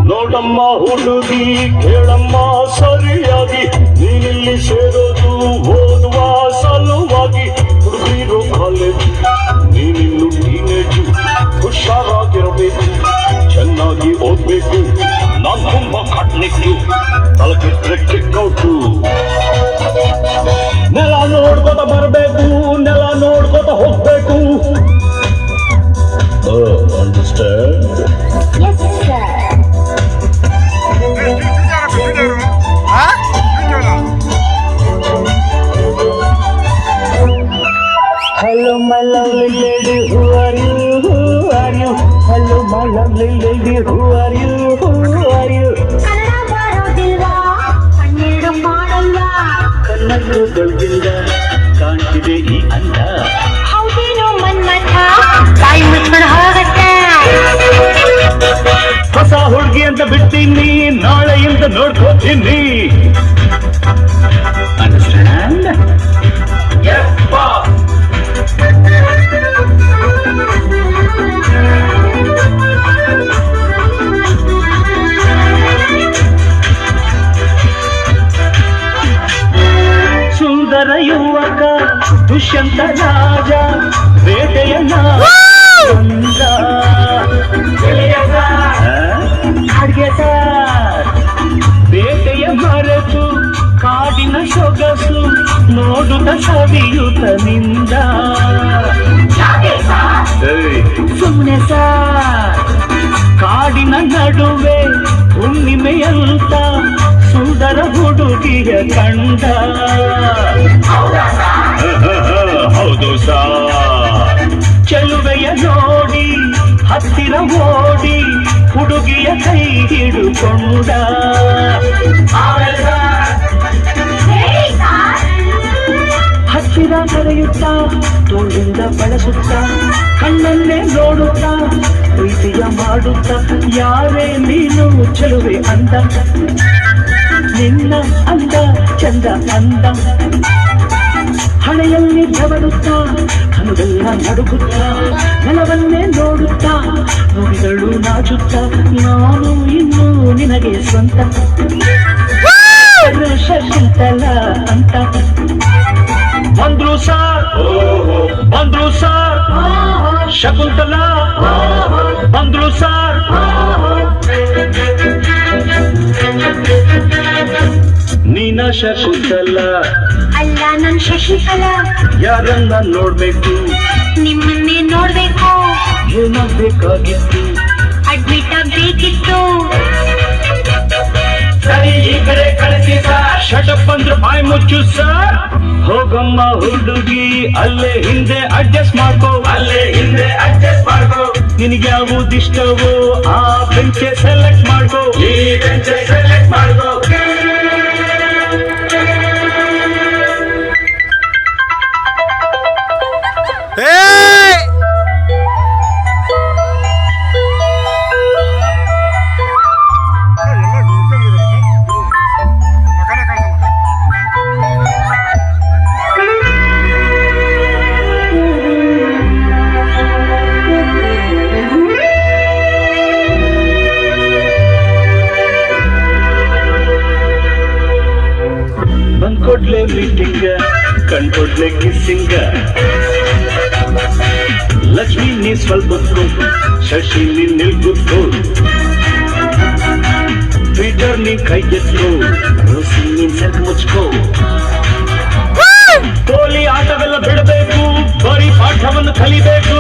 ನೋಡಮ್ಮ ಹುಡುಗಿ ಕೇಳಮ್ಮ ಸರಿಯಾಗಿ, ನೀನಿಲ್ಲಿ ಸೇರೋದು ಓದುವ ಸಲುವಾಗಿ. ಹುಡುಗಿರು ಕಾಲೇಜು, ನೀನಿನ್ನು ಟೀನೇಜು, ಹುಷಾರಾಗಿರಬೇಕು, ಚೆನ್ನಾಗಿ ಓದ್ಬೇಕು. ನಾನ್ ತುಂಬಾ ಕಟ್ನಿಟ್ಟು, ತಲಕಿಟ್ರೆ ಕಿಕ್ಕೌಟು. ನೆಲ ನೋಡ್ಕೋತ ಬರ್ಬೇಕು, ನೆಲ ನೋಡ್ಕೋತ ಹೋಗ್ಬೇಕು. Understand? Hello, my lovely lady, who are you? Who are you? Hello, my lovely lady, who are you? Who are you? Kannada ಬರೋದಿಲ್ವಾ, ಕಣ್ಣೀರು ಮಾಡಲ್ಲ, ಕಣ್ಣು ಬೆಳಗಿಂದ ಕಾಣ್ತಿದೆ ಈ ಅಂದ. ಹೌದೇನೋ ಮನ್ಮಥ, ಬಾಯಿ ಮುಚ್ಕೊಂಡು ಹೋಗತ್ತೆ. ಹೊಸ ಹುಡುಗಿ ಅಂತ ಬಿಡ್ತೀನಿ, ನಾಳೆಯಿಂದ ನೋಡ್ಕೋತೀನಿ. ಅಂಡರ್ಸ್ಟ್ಯಾಂಡ್? ಸುಂದರ ಯುವಕ ದುಷ್ಯಂತ ರಾಜ ಬೇಟೆಯನ್ನ ಬಂದ. ಬೇಟೆಯ ಮರೆತು ಕಾಡಿನ ಸೊಗಸು ನೋಡುತ್ತ ಸವಿಯುತ್ತ ನಿಂದ. ಸುಮ್ಮನೆ ಸಾರ್, ಕಾಡಿನ ನಡುವೆ ಹುಣ್ಣಿಮೆಯಂತ ಸುಂದರ ಹುಡುಗಿಯ ಕಂಡ. ಹೌದು ಸಾರ್, ಚೆಲುವೆಯ ನೋಡಿ ಹತ್ತಿರ ಓಡಿ ಹುಡುಗಿಯ ಕೈ ಹಿಡುಕೊಂಡ. ಹತ್ತಿರ ಕರೆಯುತ್ತ ತೋಳಿಂದ ಬಳಸುತ್ತ ಕಣ್ಣನ್ನೇ ನೋಡುತ್ತ ಪ್ರೀತಿಯ ಮಾಡುತ್ತ. ಯಾರೇ ನೀನು ಚೆಲುವೆ ಅಂದ, ನಿನ್ನ ಅಂದ ಚಂದ ಅಂದ. ಹಣೆಯಲ್ಲಿ ಜವಡುತ್ತ ಕನುಗೆಲ್ಲ ನಡುಗುತ್ತ ನೆಲವನ್ನೇ ನೋಡುತ್ತ ನುಡಿಗಳು ನಾಚುತ್ತ. ನಾನು ಇನ್ನು ನಿನಗೆ ಸ್ವಂತ ಶಶಿಂತಲ ಅಂತ. ಬಂದ್ರು ಸಾರ್, ಬಂದ್ರು ಸಾರ್, ಶಕುಂತಲ ಬಂದ್ರು ಸಾರ್. ನೀನ ಶಕುಂತಲ ಅಲ್ಲ ನನ್ ಶಶಿಕಲಾ. ಯಾರನ್ನ ನೋಡ್ಬೇಕು, ನಿಮ್ಮನ್ನೇ ನೋಡ್ಬೇಕು. ಏನಾಗ್ಬೇಕಾಗಿತ್ತು, ಅಡ್ಮಿಟ್ ಆಗ್ಬೇಕಿತ್ತು. ಸರಿ ಈ ಕಡೆ ಕಳಿಸಿ ಸಾರ್. ಶಟಪ್ ಅಂದ್ರೆ ಬಾಯಿ ಮುಚ್ಚು ಸಾರ್. ಹೋಗಮ್ಮ ಹುಡುಗಿ ಅಲ್ಲೇ ಹಿಂದೆ ಅಡ್ಜಸ್ಟ್ ಮಾಡ್ಕೋ, ಅಲ್ಲೇ ಹಿಂದೆ ಅಡ್ಜಸ್ಟ್ ಮಾಡ್ಕೋ. ನಿನಗೆ ಯಾವುದಿಷ್ಟವೋ ಆ ಬೆಂಚೆ ಸೆಲೆಕ್ಟ್ ಮಾಡ್ಕೋ, ಈ ಬೆಂಚೆ ಸೆಲೆಕ್ಟ್ ಮಾಡ್ಕೋ. ಬಂದ್ಕೊಡ್ಲೆ ಮೀಟಿಂಗ, ಕಣ್ಕೊಡ್ಲೆ ಕಿಸ್ಸಿಂಗ. ಲಕ್ಷ್ಮಿ ನೀ ಸ್ವಲ್ಪ ಹೊತ್ತು, ಶಶಿ ನೀ ನಿಲ್ಗುತ್ತು, ಪೀಟರ್ ನೀ ಕೈ ಎತ್ಕೋ, ರೋಸಿ ನೀ ಸೆಕ್ ಮುಚ್ಕೋ. ಪೋಲಿ ಆಟವೆಲ್ಲ ಬಿಡಬೇಕು, ಬರೀ ಪಾಠವನ್ನು ಕಲಿಬೇಕು.